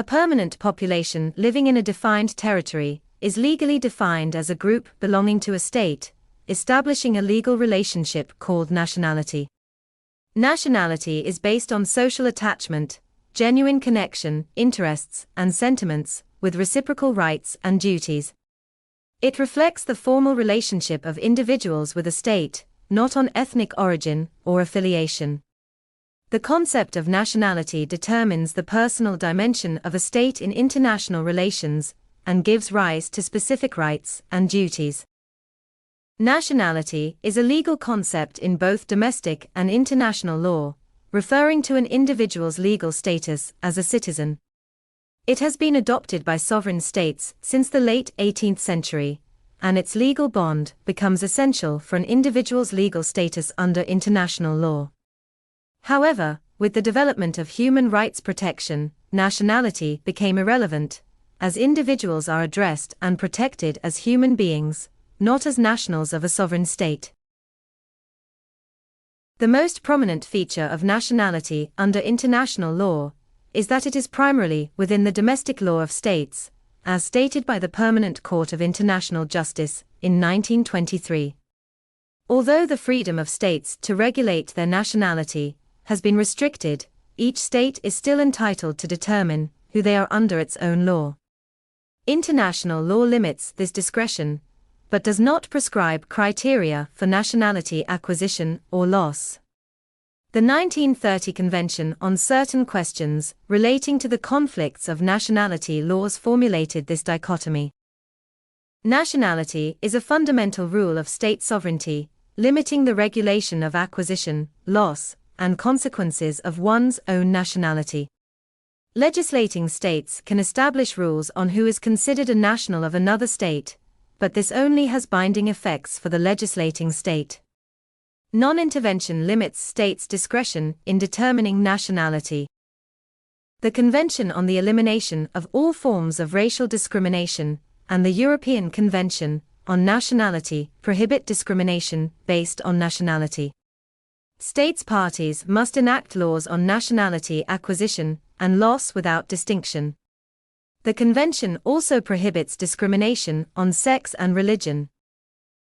A permanent population living in a defined territory is legally defined as a group belonging to a state, establishing a legal relationship called nationality. Nationality is based on social attachment, genuine connection, interests, and sentiments, with reciprocal rights and duties. It reflects the formal relationship of individuals with a state, not on ethnic origin or affiliation. The concept of nationality determines the personal dimension of a state in international relations and gives rise to specific rights and duties. Nationality is a legal concept in both domestic and international law, referring to an individual's legal status as a citizen. It has been adopted by sovereign states since the late 18th century, and its legal bond becomes essential for an individual's legal status under international law. However, with the development of human rights protection, nationality became irrelevant, as individuals are addressed and protected as human beings, not as nationals of a sovereign state. The most prominent feature of nationality under international law is that it is primarily within the domestic law of states, as stated by the Permanent Court of International Justice in 1923. Although the freedom of states to regulate their nationality has been restricted, each state is still entitled to determine who they are under its own law. International law limits this discretion, but does not prescribe criteria for nationality acquisition or loss. The 1930 Convention on Certain Questions relating to the conflicts of nationality laws formulated this dichotomy. Nationality is a fundamental rule of state sovereignty, limiting the regulation of acquisition, loss, and consequences of one's own nationality. Legislating states can establish rules on who is considered a national of another state, but this only has binding effects for the legislating state. Non-intervention limits states' discretion in determining nationality. The Convention on the Elimination of All Forms of Racial Discrimination and the European Convention on Nationality prohibit discrimination based on nationality. States parties must enact laws on nationality acquisition and loss without distinction. The Convention also prohibits discrimination on sex and religion.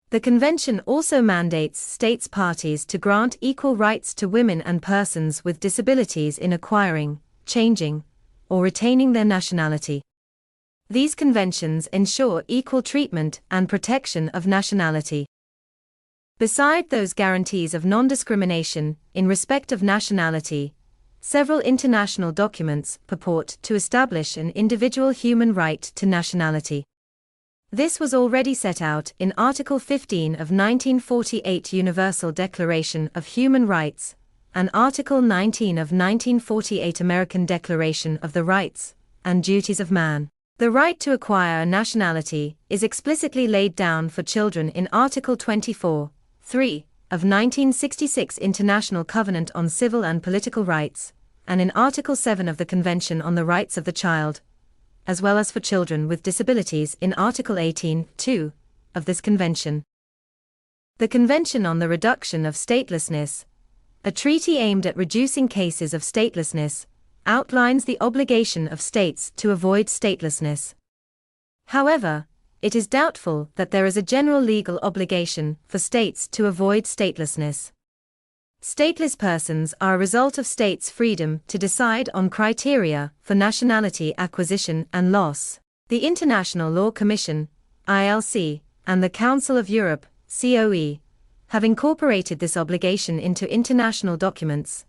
The Convention also mandates states parties to grant equal rights to women and persons with disabilities in acquiring, changing, or retaining their nationality. These conventions ensure equal treatment and protection of nationality. Beside those guarantees of non-discrimination in respect of nationality, several international documents purport to establish an individual human right to nationality. This was already set out in Article 15 of 1948 Universal Declaration of Human Rights, and Article 19 of 1948 American Declaration of the Rights and Duties of Man. The right to acquire a nationality is explicitly laid down for children in Article 24(3) of 1966 International Covenant on Civil and Political Rights, and in Article 7 of the Convention on the Rights of the Child, as well as for children with disabilities in Article 18(2) of this Convention. The Convention on the Reduction of Statelessness, a treaty aimed at reducing cases of statelessness, outlines the obligation of states to avoid statelessness. However, it is doubtful that there is a general legal obligation for states to avoid statelessness. Stateless persons are a result of states' freedom to decide on criteria for nationality acquisition and loss. The International Law Commission, ILC, and the Council of Europe, COE, have incorporated this obligation into international documents,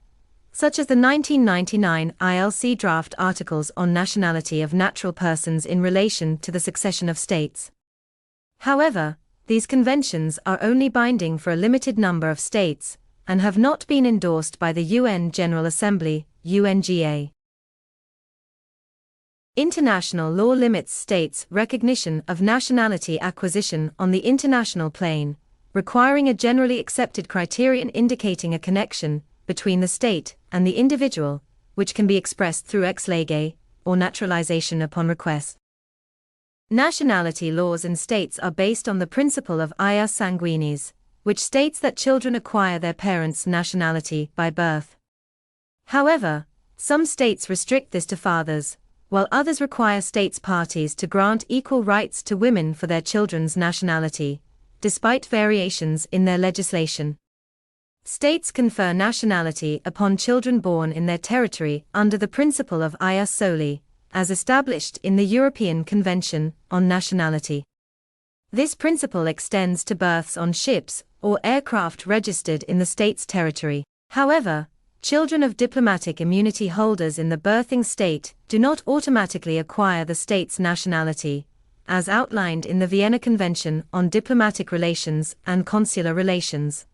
such as the 1999 ILC draft articles on nationality of natural persons in relation to the succession of states. However, these conventions are only binding for a limited number of states, and have not been endorsed by the UN General Assembly, UNGA. International law limits states' recognition of nationality acquisition on the international plane, requiring a generally accepted criterion indicating a connection between the state and the individual, which can be expressed through ex lege, or naturalization upon request. Nationality laws in states are based on the principle of ius sanguinis, which states that children acquire their parents' nationality by birth. However, some states restrict this to fathers, while others require states parties to grant equal rights to women for their children's nationality, despite variations in their legislation. States confer nationality upon children born in their territory under the principle of ius soli, as established in the European Convention on Nationality. This principle extends to births on ships or aircraft registered in the state's territory. However, children of diplomatic immunity holders in the birthing state do not automatically acquire the state's nationality, as outlined in the Vienna Convention on Diplomatic Relations and Consular Relations.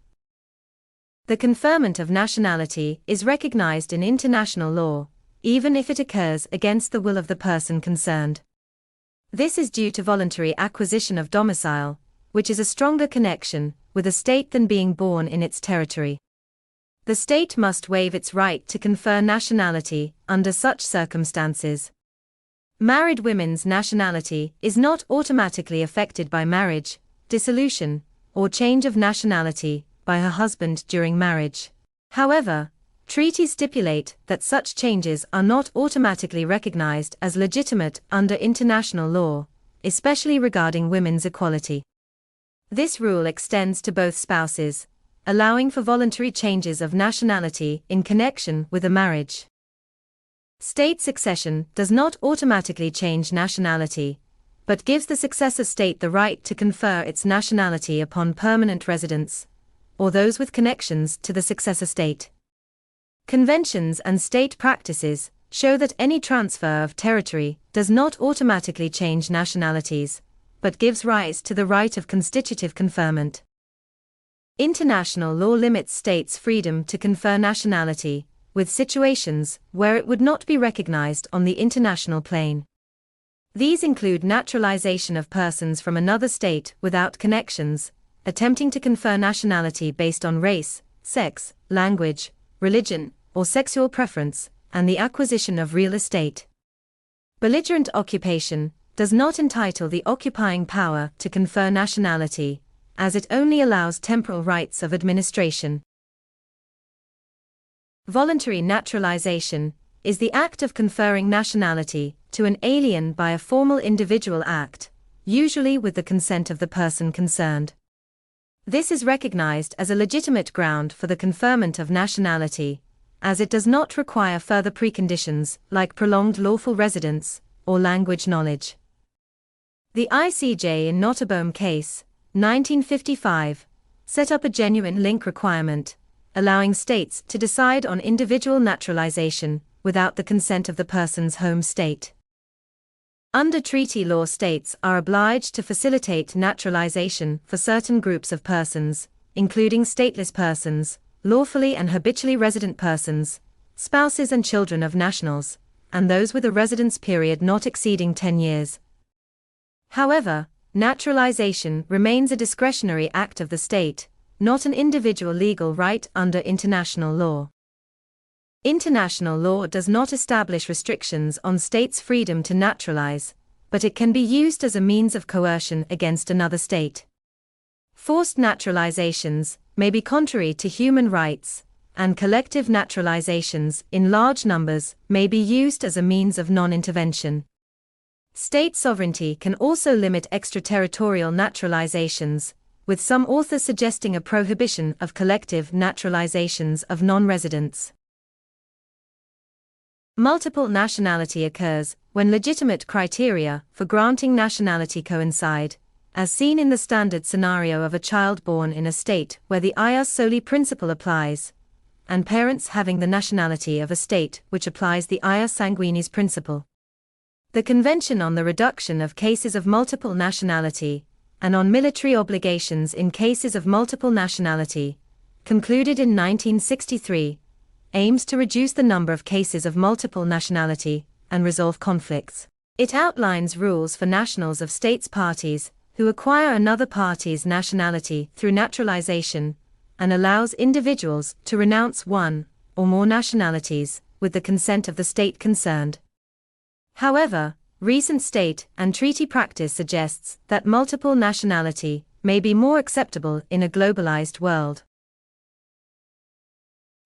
The conferment of nationality is recognized in international law, even if it occurs against the will of the person concerned. This is due to voluntary acquisition of domicile, which is a stronger connection with a state than being born in its territory. The state must waive its right to confer nationality under such circumstances. Married women's nationality is not automatically affected by marriage, dissolution, or change of nationality by her husband during marriage. However, treaties stipulate that such changes are not automatically recognized as legitimate under international law, especially regarding women's equality. This rule extends to both spouses, allowing for voluntary changes of nationality in connection with a marriage. State succession does not automatically change nationality, but gives the successor state the right to confer its nationality upon permanent residents, or those with connections to the successor state. Conventions and state practices show that any transfer of territory does not automatically change nationalities, but gives rise to the right of constitutive conferment. International law limits states' freedom to confer nationality, with situations where it would not be recognized on the international plane. These include naturalization of persons from another state without connections, attempting to confer nationality based on race, sex, language, religion, or sexual preference, and the acquisition of real estate. Belligerent occupation does not entitle the occupying power to confer nationality, as it only allows temporal rights of administration. Voluntary naturalization is the act of conferring nationality to an alien by a formal individual act, usually with the consent of the person concerned. This is recognized as a legitimate ground for the conferment of nationality, as it does not require further preconditions like prolonged lawful residence or language knowledge. The ICJ in Nottebohm case, 1955, set up a genuine link requirement, allowing states to decide on individual naturalization without the consent of the person's home state. Under treaty law, states are obliged to facilitate naturalization for certain groups of persons, including stateless persons, lawfully and habitually resident persons, spouses and children of nationals, and those with a residence period not exceeding 10 years. However, naturalization remains a discretionary act of the state, not an individual legal right under international law. International law does not establish restrictions on states' freedom to naturalize, but it can be used as a means of coercion against another state. Forced naturalizations may be contrary to human rights, and collective naturalizations in large numbers may be used as a means of non-intervention. State sovereignty can also limit extraterritorial naturalizations, with some authors suggesting a prohibition of collective naturalizations of non-residents. Multiple nationality occurs when legitimate criteria for granting nationality coincide, as seen in the standard scenario of a child born in a state where the ius soli principle applies, and parents having the nationality of a state which applies the ius sanguinis principle. The Convention on the Reduction of Cases of Multiple Nationality, and on Military Obligations in Cases of Multiple Nationality, concluded in 1963, aims to reduce the number of cases of multiple nationality and resolve conflicts. It outlines rules for nationals of states parties who acquire another party's nationality through naturalization, and allows individuals to renounce one or more nationalities with the consent of the state concerned. However, recent state and treaty practice suggests that multiple nationality may be more acceptable in a globalized world.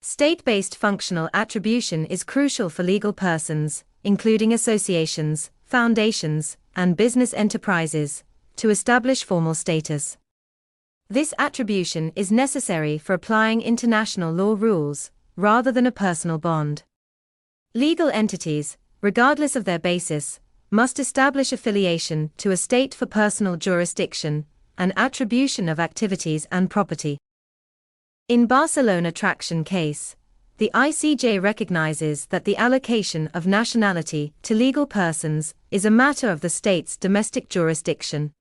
State-based functional attribution is crucial for legal persons, including associations, foundations, and business enterprises, to establish formal status. This attribution is necessary for applying international law rules, rather than a personal bond. Legal entities, regardless of their basis, must establish affiliation to a state for personal jurisdiction, and attribution of activities and property. In Barcelona traction case, the ICJ recognizes that the allocation of nationality to legal persons is a matter of the state's domestic jurisdiction.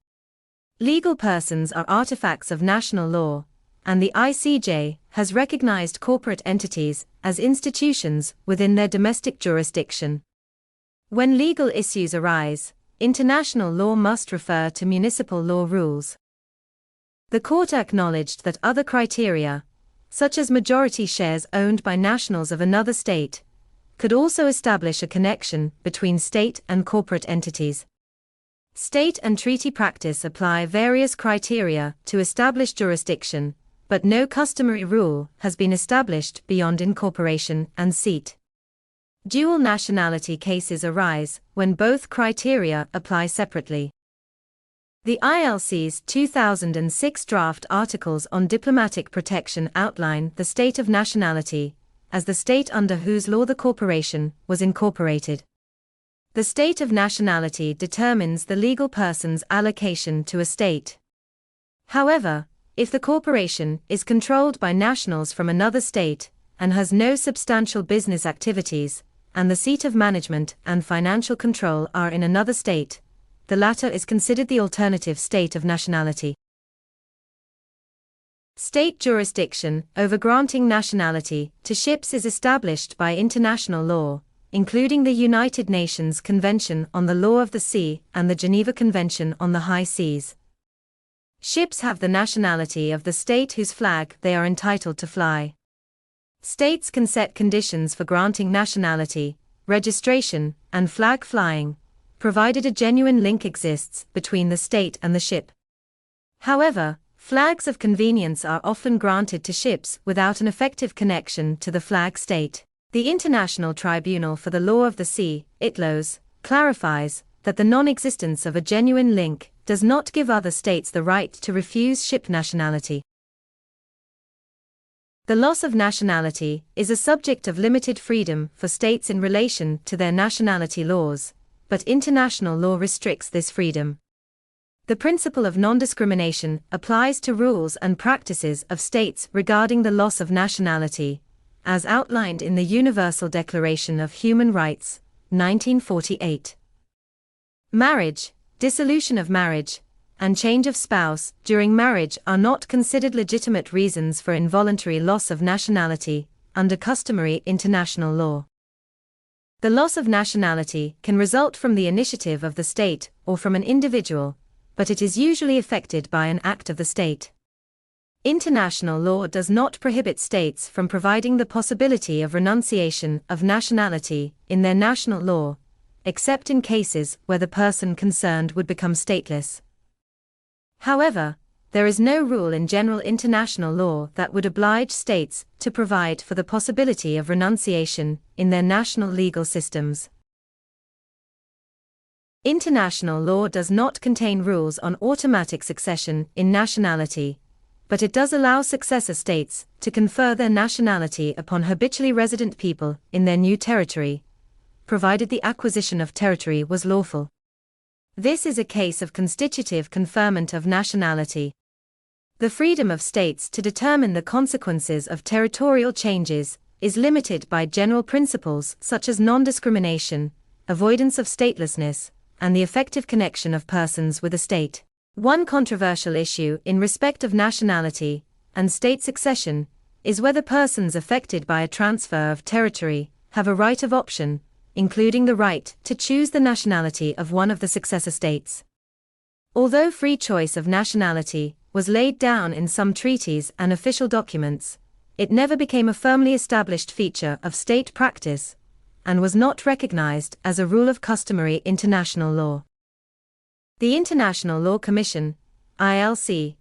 Legal persons are artifacts of national law, and the ICJ has recognized corporate entities as institutions within their domestic jurisdiction. When legal issues arise, international law must refer to municipal law rules. The court acknowledged that other criteria, such as majority shares owned by nationals of another state, could also establish a connection between state and corporate entities. State and treaty practice apply various criteria to establish jurisdiction, but no customary rule has been established beyond incorporation and seat. Dual nationality cases arise when both criteria apply separately. The ILC's 2006 draft articles on diplomatic protection outline the state of nationality as the state under whose law the corporation was incorporated. The state of nationality determines the legal person's allocation to a state. However, if the corporation is controlled by nationals from another state and has no substantial business activities, and the seat of management and financial control are in another state, the latter is considered the alternative state of nationality. State jurisdiction over granting nationality to ships is established by international law, including the United Nations Convention on the Law of the Sea and the Geneva Convention on the High Seas. Ships have the nationality of the state whose flag they are entitled to fly. States can set conditions for granting nationality, registration, and flag flying, provided a genuine link exists between the state and the ship. However, flags of convenience are often granted to ships without an effective connection to the flag state. The International Tribunal for the Law of the Sea, ITLOS, clarifies that the non-existence of a genuine link does not give other states the right to refuse ship nationality. The loss of nationality is a subject of limited freedom for states in relation to their nationality laws, but international law restricts this freedom. The principle of non-discrimination applies to rules and practices of states regarding the loss of nationality, as outlined in the Universal Declaration of Human Rights, 1948. Marriage, dissolution of marriage, and change of spouse during marriage are not considered legitimate reasons for involuntary loss of nationality under customary international law. The loss of nationality can result from the initiative of the state or from an individual, but it is usually effected by an act of the state. International law does not prohibit states from providing the possibility of renunciation of nationality in their national law, except in cases where the person concerned would become stateless. However, there is no rule in general international law that would oblige states to provide for the possibility of renunciation in their national legal systems. International law does not contain rules on automatic succession in nationality, but it does allow successor states to confer their nationality upon habitually resident people in their new territory, provided the acquisition of territory was lawful. This is a case of constitutive conferment of nationality. The freedom of states to determine the consequences of territorial changes is limited by general principles such as non-discrimination, avoidance of statelessness, and the effective connection of persons with a state. One controversial issue in respect of nationality and state succession is whether persons affected by a transfer of territory have a right of option, including the right to choose the nationality of one of the successor states. Although free choice of nationality was laid down in some treaties and official documents, it never became a firmly established feature of state practice, and was not recognized as a rule of customary international law. The International Law Commission, ILC,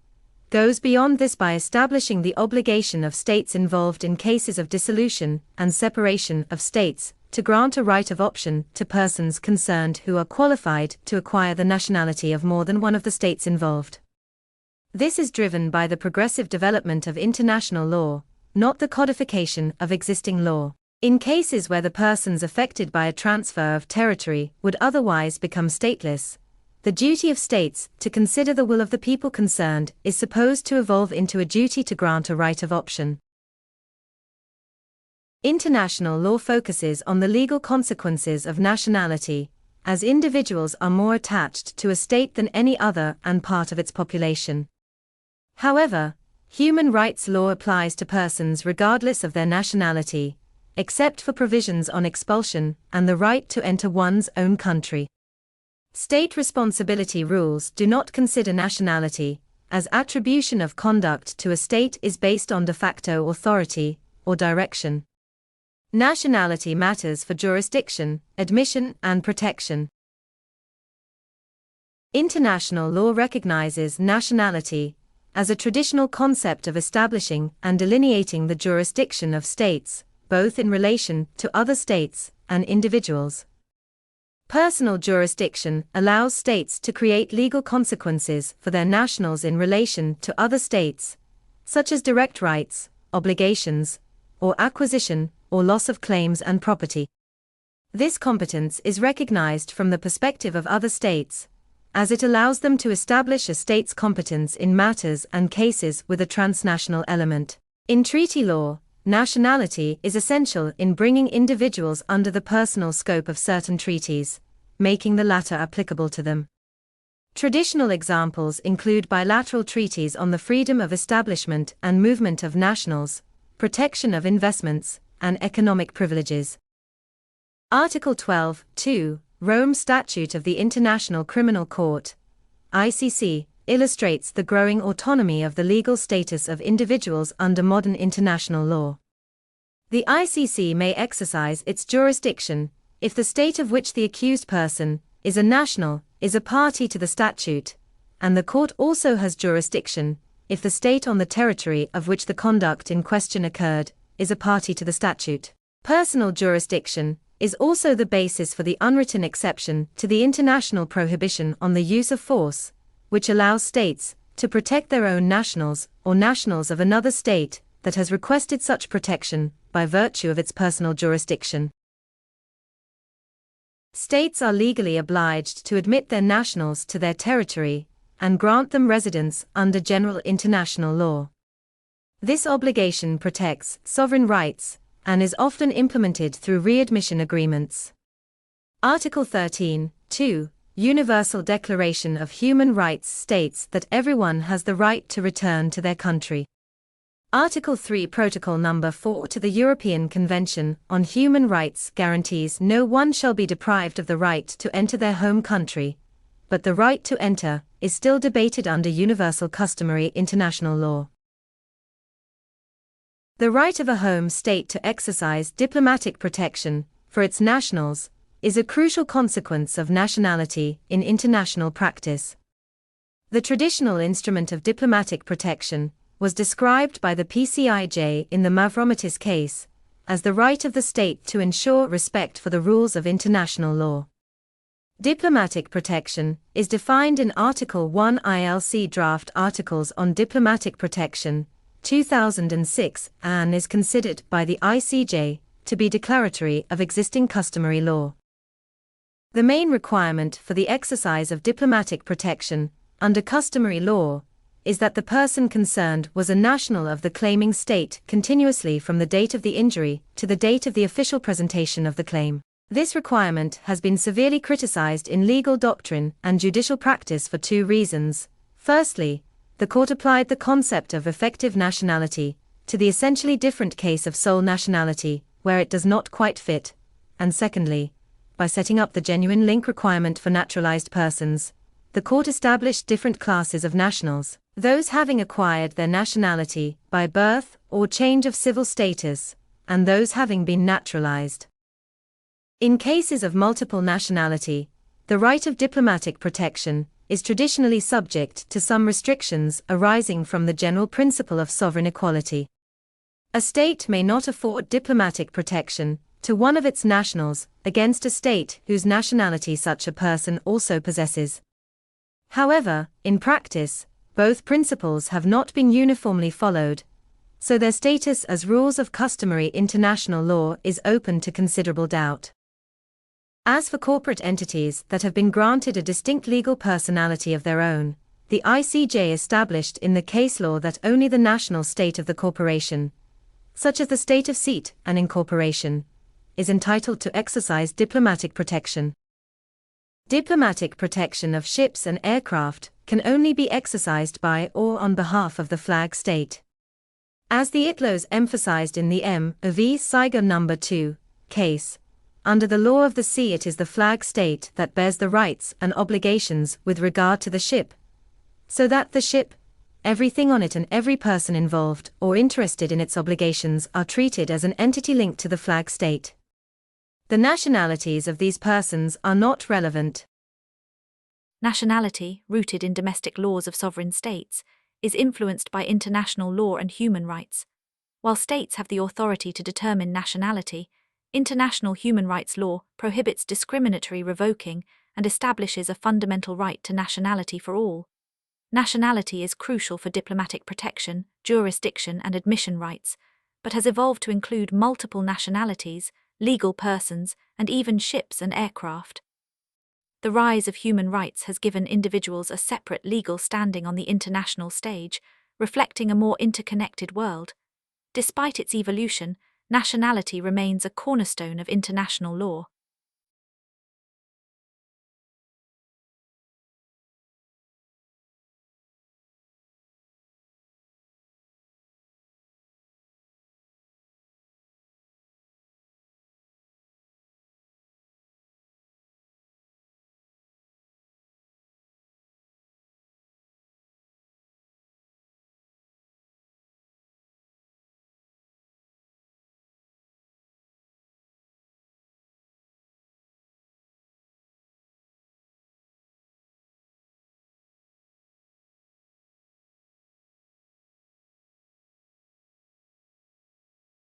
goes beyond this by establishing the obligation of states involved in cases of dissolution and separation of states to grant a right of option to persons concerned who are qualified to acquire the nationality of more than one of the states involved. This is driven by the progressive development of international law, not the codification of existing law. In cases where the persons affected by a transfer of territory would otherwise become stateless, the duty of states to consider the will of the people concerned is supposed to evolve into a duty to grant a right of option. International law focuses on the legal consequences of nationality, as individuals are more attached to a state than any other and part of its population. However, human rights law applies to persons regardless of their nationality, except for provisions on expulsion and the right to enter one's own country. State responsibility rules do not consider nationality, as attribution of conduct to a state is based on de facto authority or direction. Nationality matters for jurisdiction, admission, and protection. International law recognizes nationality as a traditional concept of establishing and delineating the jurisdiction of states, both in relation to other states and individuals. Personal jurisdiction allows states to create legal consequences for their nationals in relation to other states, such as direct rights, obligations, or acquisition or loss of claims and property. This competence is recognized from the perspective of other states, as it allows them to establish a state's competence in matters and cases with a transnational element. In treaty law, nationality is essential in bringing individuals under the personal scope of certain treaties, making the latter applicable to them. Traditional examples include bilateral treaties on the freedom of establishment and movement of nationals, protection of investments, and economic privileges. Article 12(2), Rome Statute of the International Criminal Court, ICC, illustrates the growing autonomy of the legal status of individuals under modern international law. The ICC may exercise its jurisdiction if the state of which the accused person is a national is a party to the statute, and the court also has jurisdiction if the state on the territory of which the conduct in question occurred is a party to the statute. Personal jurisdiction is also the basis for the unwritten exception to the international prohibition on the use of force, which allows states to protect their own nationals or nationals of another state that has requested such protection by virtue of its personal jurisdiction. States are legally obliged to admit their nationals to their territory and grant them residence under general international law. This obligation protects sovereign rights and is often implemented through readmission agreements. Article 13(2), Universal Declaration of Human Rights states that everyone has the right to return to their country. Article 3, Protocol No. 4 to the European Convention on Human Rights guarantees no one shall be deprived of the right to enter their home country, but the right to enter is still debated under universal customary international law. The right of a home state to exercise diplomatic protection for its nationals is a crucial consequence of nationality in international practice. The traditional instrument of diplomatic protection was described by the PCIJ in the Mavromatis case as the right of the state to ensure respect for the rules of international law. Diplomatic protection is defined in Article 1 ILC Draft Articles on Diplomatic Protection, 2006, and is considered by the ICJ to be declaratory of existing customary law. The main requirement for the exercise of diplomatic protection under customary law is that the person concerned was a national of the claiming state continuously from the date of the injury to the date of the official presentation of the claim. This requirement has been severely criticized in legal doctrine and judicial practice for two reasons. Firstly, the court applied the concept of effective nationality to the essentially different case of sole nationality, where it does not quite fit, and secondly, by setting up the genuine link requirement for naturalized persons, the court established different classes of nationals, those having acquired their nationality by birth or change of civil status, and those having been naturalized. In cases of multiple nationality, the right of diplomatic protection is traditionally subject to some restrictions arising from the general principle of sovereign equality. A state may not afford diplomatic protection to one of its nationals against a state whose nationality such a person also possesses. However, in practice, both principles have not been uniformly followed, so their status as rules of customary international law is open to considerable doubt. As for corporate entities that have been granted a distinct legal personality of their own, the ICJ established in the case law that only the national state of the corporation, such as the state of seat and incorporation, is entitled to exercise diplomatic protection. Diplomatic protection of ships and aircraft can only be exercised by or on behalf of the flag state. As the ITLOs emphasized in the M. v. Saigo No. 2 case, under the law of the sea it is the flag state that bears the rights and obligations with regard to the ship, so that the ship, everything on it and every person involved or interested in its obligations are treated as an entity linked to the flag state. The nationalities of these persons are not relevant. Nationality, rooted in domestic laws of sovereign states, is influenced by international law and human rights. While states have the authority to determine nationality, international human rights law prohibits discriminatory revoking and establishes a fundamental right to nationality for all. Nationality is crucial for diplomatic protection, jurisdiction, and admission rights, but has evolved to include multiple nationalities, legal persons, and even ships and aircraft. The rise of human rights has given individuals a separate legal standing on the international stage, reflecting a more interconnected world. Despite its evolution, nationality remains a cornerstone of international law.